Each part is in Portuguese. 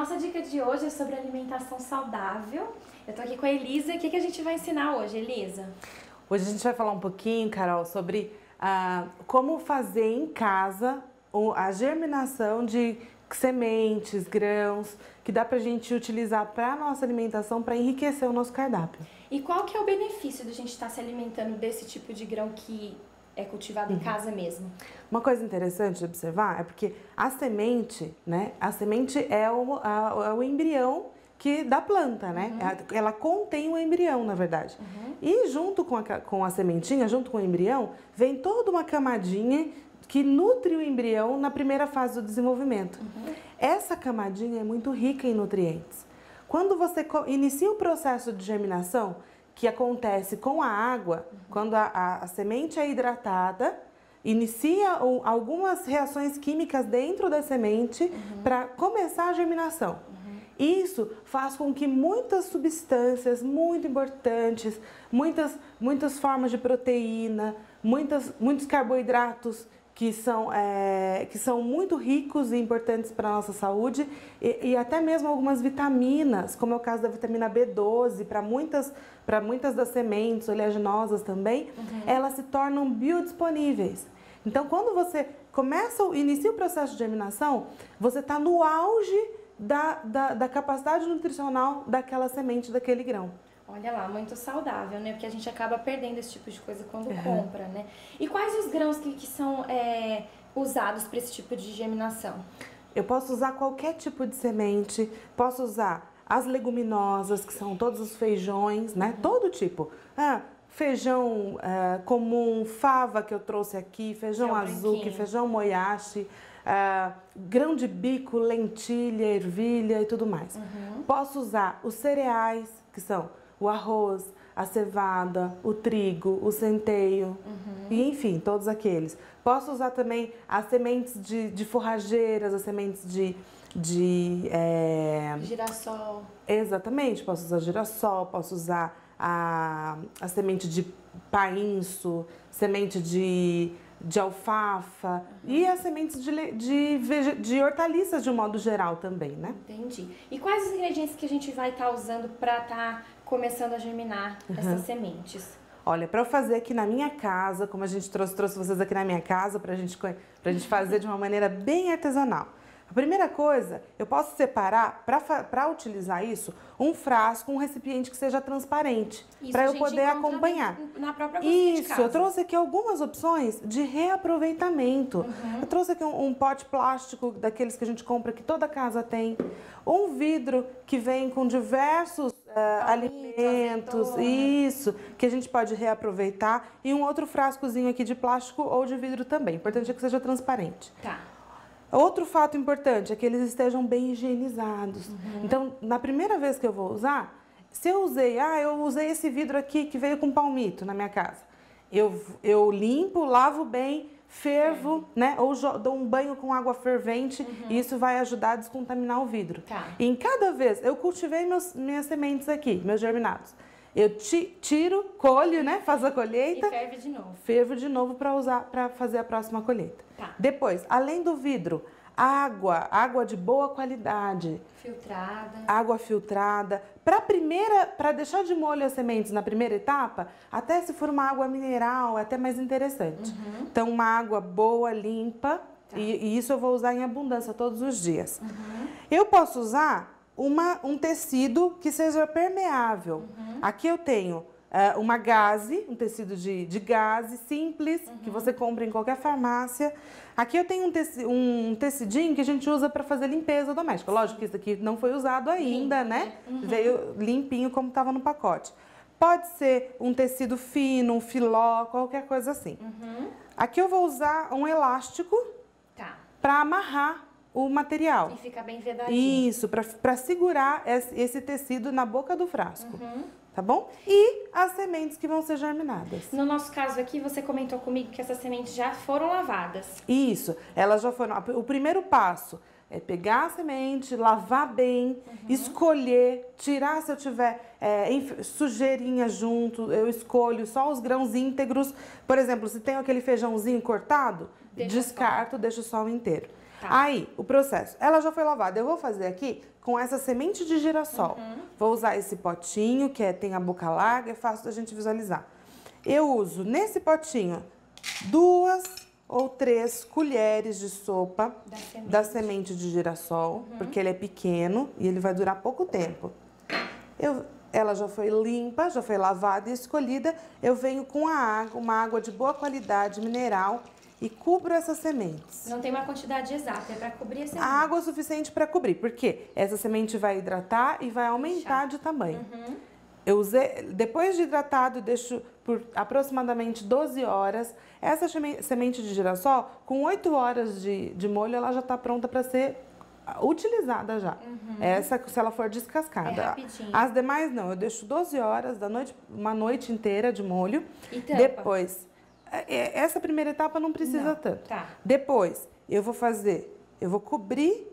nossa dica de hoje é sobre alimentação saudável. Eu tô aqui com a Elisa. O que a gente vai ensinar hoje, Elisa? Hoje a gente vai falar um pouquinho, Carol, sobre como fazer em casa a germinação de sementes, grãos, que dá pra gente utilizar para nossa alimentação para enriquecer o nosso cardápio. E qual que é o benefício de a gente estar se alimentando desse tipo de grão que é cultivado em casa mesmo? Uma coisa interessante de observar é porque a semente, né? A semente é o embrião da planta, né? Ela contém o embrião, na verdade. E junto com a sementinha, junto com o embrião, vem toda uma camadinha que nutre o embrião na primeira fase do desenvolvimento. Essa camadinha é muito rica em nutrientes. Quando você inicia o processo de germinação, que acontece com a água, quando a semente é hidratada, inicia algumas reações químicas dentro da semente para começar a germinação. Isso faz com que muitas substâncias muito importantes, muitas formas de proteína, muitos carboidratos que são muito ricos e importantes para a nossa saúde e até mesmo algumas vitaminas, como é o caso da vitamina B12, para muitas das sementes oleaginosas também, elas se tornam biodisponíveis. Então, quando você inicia o processo de germinação, você está no auge da capacidade nutricional daquela semente, daquele grão. Olha lá, muito saudável, né? Porque a gente acaba perdendo esse tipo de coisa quando compra, né? E quais os grãos que são usados para esse tipo de germinação? Eu posso usar qualquer tipo de semente, posso usar as leguminosas, que são todos os feijões, né? Todo tipo. Feijão comum, fava que eu trouxe aqui, feijão azuki, feijão moyashi, grão de bico, lentilha, ervilha e tudo mais. Posso usar os cereais, que são o arroz, a cevada, o trigo, o centeio, e enfim, todos aqueles. Posso usar também as sementes de forrageiras, as sementes de girassol. Exatamente, posso usar girassol, posso usar a semente de painço, semente de alfafa e as sementes de hortaliças de um modo geral também, né? Entendi. E quais os ingredientes que a gente vai estar usando para estar começando a germinar essas sementes? Olha, para eu fazer aqui na minha casa, como a gente trouxe vocês aqui na minha casa pra gente fazer de uma maneira bem artesanal. A primeira coisa, eu posso separar, para utilizar isso, um frasco, um recipiente que seja transparente, para eu poder acompanhar. Na própria cozinha de casa. Eu trouxe aqui algumas opções de reaproveitamento. Eu trouxe aqui um pote plástico, daqueles que a gente compra, que toda casa tem. Um vidro que vem com diversos alimentos, isso, que a gente pode reaproveitar. E um outro frascozinho aqui de plástico ou de vidro também. O importante é que seja transparente. Tá. Outro fato importante é que eles estejam bem higienizados. Então, na primeira vez que eu vou usar, se eu usei esse vidro aqui que veio com palmito na minha casa. Eu limpo, lavo bem, fervo, né? Ou dou um banho com água fervente e isso vai ajudar a descontaminar o vidro. Tá. E em cada vez, eu cultivei minhas sementes aqui, meus germinados. Eu tiro, colho, né? Faço a colheita. E ferve de novo. Fervo de novo para usar, para fazer a próxima colheita. Tá. Depois, além do vidro, água de boa qualidade. Filtrada. Água filtrada. Para deixar de molho as sementes na primeira etapa, até se for uma água mineral, é até mais interessante. Então, uma água boa, limpa, e isso eu vou usar em abundância todos os dias. Eu posso usar um tecido que seja permeável. Aqui eu tenho uma gaze, um tecido de gaze simples, que você compra em qualquer farmácia. Aqui eu tenho um tecidinho que a gente usa para fazer limpeza doméstica. Lógico que isso aqui não foi usado ainda, né? Veio limpinho como estava no pacote. Pode ser um tecido fino, um filó, qualquer coisa assim. Aqui eu vou usar um elástico para amarrar o material. E fica bem vedadinho. Isso, para segurar esse tecido na boca do frasco. Tá bom? E as sementes que vão ser germinadas. No nosso caso aqui, você comentou comigo que essas sementes já foram lavadas. Isso, elas já foram. O primeiro passo é pegar a semente, lavar bem, escolher, tirar se eu tiver sujeirinha junto, eu escolho só os grãos íntegros. Por exemplo, se tem aquele feijãozinho cortado, descarto, deixo só o inteiro. Tá. Aí, o processo. Ela já foi lavada. Eu vou fazer aqui com essa semente de girassol. Vou usar esse potinho, que tem a boca larga, é fácil da gente visualizar. Eu uso nesse potinho 2 ou 3 colheres de sopa da semente de girassol, porque ele é pequeno e ele vai durar pouco tempo. Ela já foi limpa, já foi lavada e escolhida. Eu venho com a água, uma água de boa qualidade, mineral, e cubro essas sementes. Não tem uma quantidade exata, é para cobrir a semente. A água é suficiente para cobrir, porque essa semente vai hidratar e vai aumentar de tamanho. Eu usei, depois de hidratado, deixo por aproximadamente 12 horas. Essa semente de girassol, com 8 horas de molho, ela já está pronta para ser utilizada já. Essa, se ela for descascada. É rapidinho. As demais não, eu deixo 12 horas da noite, uma noite inteira de molho. E tampa? Depois, essa primeira etapa não precisa tanto. Tá. Depois, eu vou cobrir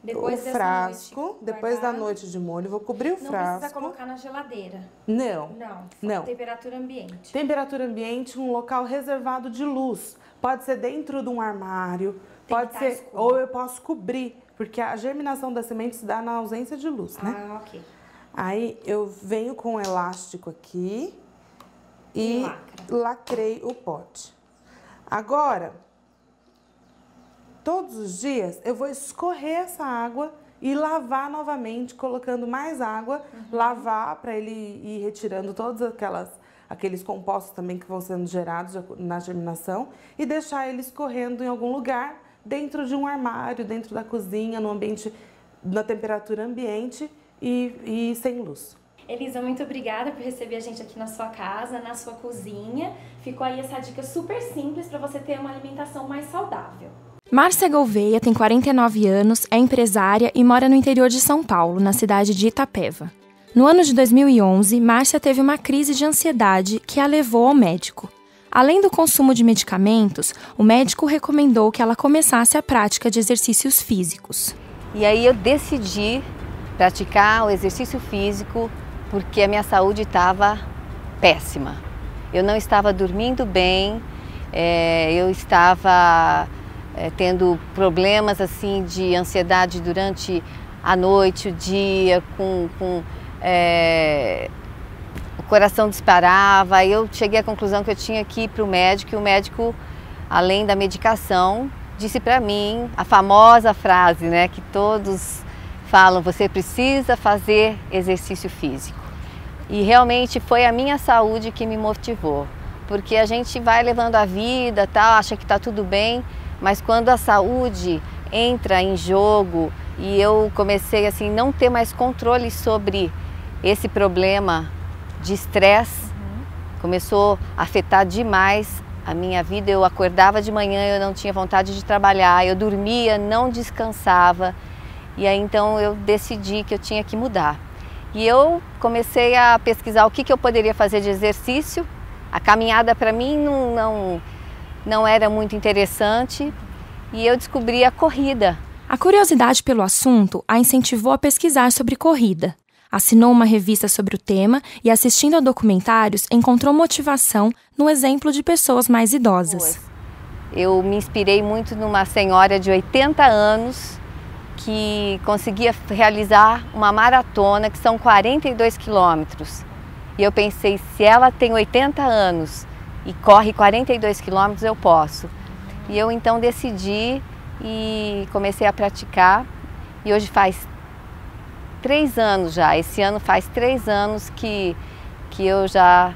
o frasco, depois da noite de molho, vou cobrir o frasco. Não precisa colocar na geladeira. Não. Não. Temperatura ambiente. Temperatura ambiente, um local reservado de luz. Pode ser dentro de um armário, pode ser, escuro. ou eu posso cobrir, porque a germinação da semente se dá na ausência de luz, né? Ah, ok. Aí eu venho com um elástico aqui e lacrei o pote. Agora, todos os dias eu vou escorrer essa água e lavar novamente, colocando mais água, lavar para ele ir retirando todos aqueles compostos também que vão sendo gerados na germinação e deixar ele escorrendo em algum lugar, dentro de um armário, dentro da cozinha, no ambiente, na temperatura ambiente e sem luz. Elisa, muito obrigada por receber a gente aqui na sua casa, na sua cozinha. Ficou aí essa dica super simples para você ter uma alimentação mais saudável. Márcia Gouveia tem 49 anos, é empresária e mora no interior de São Paulo, na cidade de Itapeva. No ano de 2011, Márcia teve uma crise de ansiedade que a levou ao médico. Além do consumo de medicamentos, o médico recomendou que ela começasse a prática de exercícios físicos. E aí eu decidi praticar o exercício físico porque a minha saúde estava péssima. Eu não estava dormindo bem, eu estava tendo problemas assim de ansiedade durante a noite, o dia, o coração disparava. Eu cheguei à conclusão que eu tinha que ir para o médico, e o médico, além da medicação, disse para mim a famosa frase, né, que todos falam: você precisa fazer exercício físico. E realmente foi a minha saúde que me motivou, porque a gente vai levando a vida, tal, acha que está tudo bem, mas quando a saúde entra em jogo e eu comecei assim não ter mais controle sobre esse problema de estresse, começou a afetar demais a minha vida. Eu acordava de manhã, eu não tinha vontade de trabalhar, eu dormia, não descansava, e aí então eu decidi que eu tinha que mudar. E eu comecei a pesquisar o que eu poderia fazer de exercício. A caminhada para mim não era muito interessante, e eu descobri a corrida. A curiosidade pelo assunto a incentivou a pesquisar sobre corrida. Assinou uma revista sobre o tema e, assistindo a documentários, encontrou motivação no exemplo de pessoas mais idosas. Eu me inspirei muito numa senhora de 80 anos que conseguia realizar uma maratona, que são 42 quilômetros. E eu pensei, se ela tem 80 anos e corre 42 quilômetros, eu posso. E eu então decidi e comecei a praticar, e hoje faz 3 anos já, esse ano faz 3 anos que eu já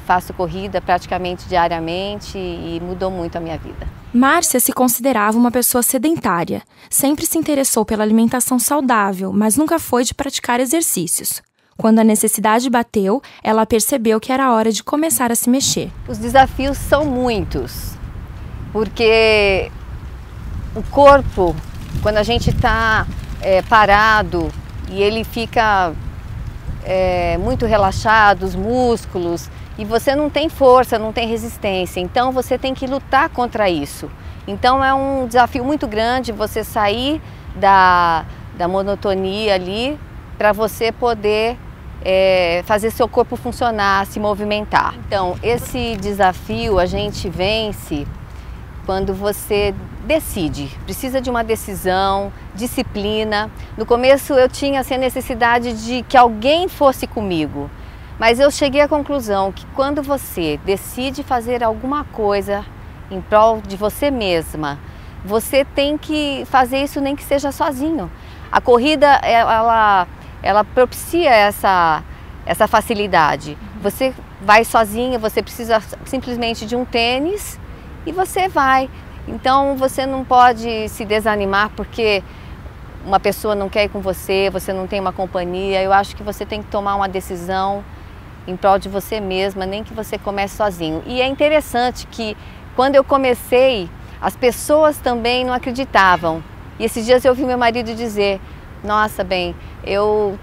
faço corrida praticamente diariamente, e mudou muito a minha vida. Márcia se considerava uma pessoa sedentária, sempre se interessou pela alimentação saudável, mas nunca foi de praticar exercícios. Quando a necessidade bateu, ela percebeu que era hora de começar a se mexer. Os desafios são muitos, porque o corpo, quando a gente está parado e ele fica muito relaxado, os músculos, e você não tem força, não tem resistência, então você tem que lutar contra isso. Então é um desafio muito grande você sair da monotonia ali para você poder fazer seu corpo funcionar, se movimentar. Então esse desafio a gente vence quando você decide, precisa de uma decisão, disciplina. No começo eu tinha assim, a necessidade de que alguém fosse comigo, mas eu cheguei à conclusão que quando você decide fazer alguma coisa em prol de você mesma, você tem que fazer isso nem que seja sozinho. A corrida, ela propicia essa facilidade. Você vai sozinha, você precisa simplesmente de um tênis e você vai. Então você não pode se desanimar porque uma pessoa não quer ir com você, você não tem uma companhia. Eu acho que você tem que tomar uma decisão em prol de você mesma, nem que você comece sozinho. E é interessante que quando eu comecei, as pessoas também não acreditavam. E esses dias eu ouvi meu marido dizer, nossa, bem, eu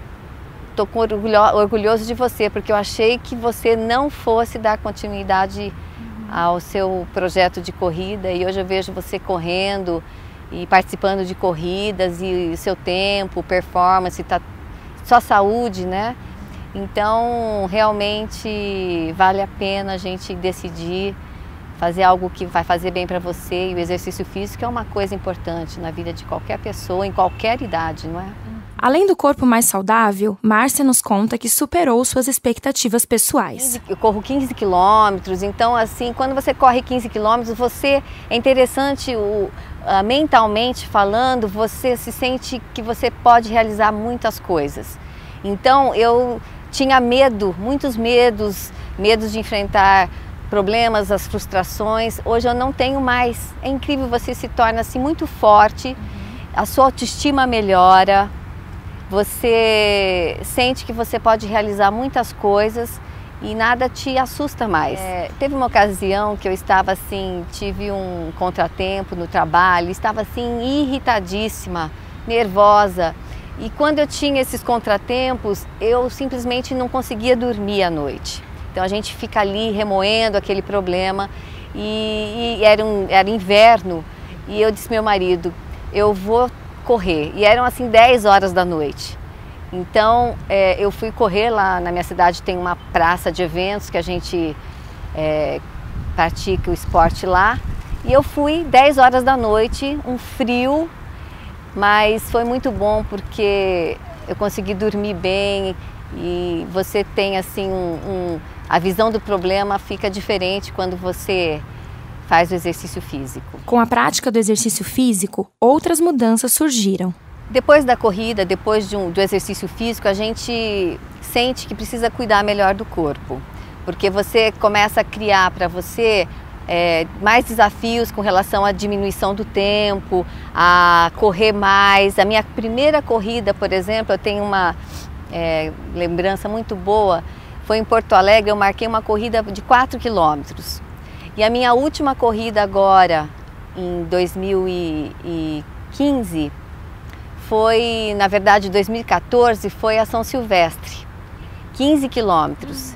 estou orgulhoso de você, porque eu achei que você não fosse dar continuidade ao seu projeto de corrida e hoje eu vejo você correndo e participando de corridas e o seu tempo, performance, sua saúde, né? Então, realmente vale a pena a gente decidir fazer algo que vai fazer bem para você, e o exercício físico é uma coisa importante na vida de qualquer pessoa, em qualquer idade, não é? Além do corpo mais saudável, Márcia nos conta que superou suas expectativas pessoais. Eu corro 15 quilômetros, então assim, quando você corre 15 quilômetros, é interessante, mentalmente falando, você se sente que você pode realizar muitas coisas. Então eu tinha muitos medos de enfrentar problemas, as frustrações. Hoje eu não tenho mais. É incrível, você se torna assim muito forte, a sua autoestima melhora. Você sente que você pode realizar muitas coisas e nada te assusta mais. Teve uma ocasião que eu estava assim, tive um contratempo no trabalho, estava assim irritadíssima, nervosa. E quando eu tinha esses contratempos, eu simplesmente não conseguia dormir à noite. Então a gente fica ali remoendo aquele problema e era inverno e eu disse ao meu marido, eu vou correr, e eram assim 10 horas da noite. Então eu fui correr lá na minha cidade, tem uma praça de eventos que a gente pratica o esporte lá, e eu fui 10 horas da noite, um frio, mas foi muito bom porque eu consegui dormir bem e você tem assim a visão do problema fica diferente quando você faz o exercício físico. Com a prática do exercício físico, outras mudanças surgiram. Depois da corrida, depois do exercício físico, a gente sente que precisa cuidar melhor do corpo, porque você começa a criar para você mais desafios com relação à diminuição do tempo, a correr mais. A minha primeira corrida, por exemplo, eu tenho uma lembrança muito boa, foi em Porto Alegre, eu marquei uma corrida de 4 quilômetros. E a minha última corrida agora, em 2015, foi, na verdade, 2014, foi a São Silvestre, 15 quilômetros,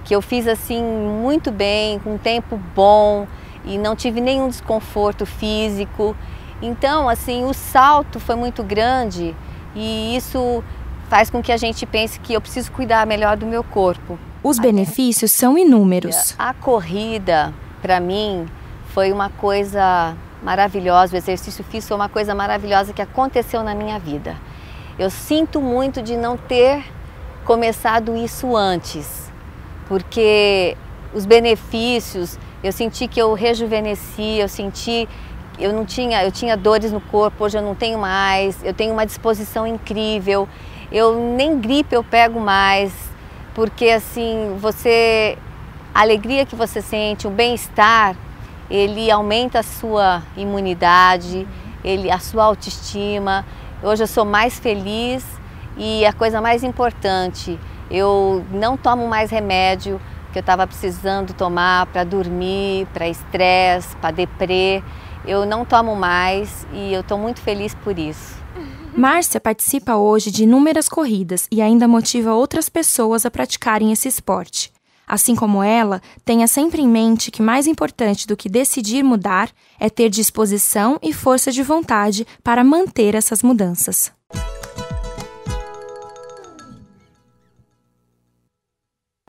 que eu fiz assim muito bem, com um tempo bom e não tive nenhum desconforto físico. Então, assim, o salto foi muito grande e isso faz com que a gente pense que eu preciso cuidar melhor do meu corpo. Os benefícios são inúmeros. A corrida, para mim, foi uma coisa maravilhosa, o exercício físico foi uma coisa maravilhosa que aconteceu na minha vida. Eu sinto muito de não ter começado isso antes, porque os benefícios, eu senti que eu rejuvenesci, eu tinha dores no corpo, hoje eu não tenho mais, eu tenho uma disposição incrível, nem gripe eu pego mais, porque assim, a alegria que você sente, o bem-estar, ele aumenta a sua imunidade, a sua autoestima. Hoje eu sou mais feliz e a coisa mais importante, eu não tomo mais remédio que eu estava precisando tomar para dormir, para estresse, para deprê. Eu não tomo mais e eu estou muito feliz por isso. Márcia participa hoje de inúmeras corridas e ainda motiva outras pessoas a praticarem esse esporte. Assim como ela, tenha sempre em mente que mais importante do que decidir mudar é ter disposição e força de vontade para manter essas mudanças.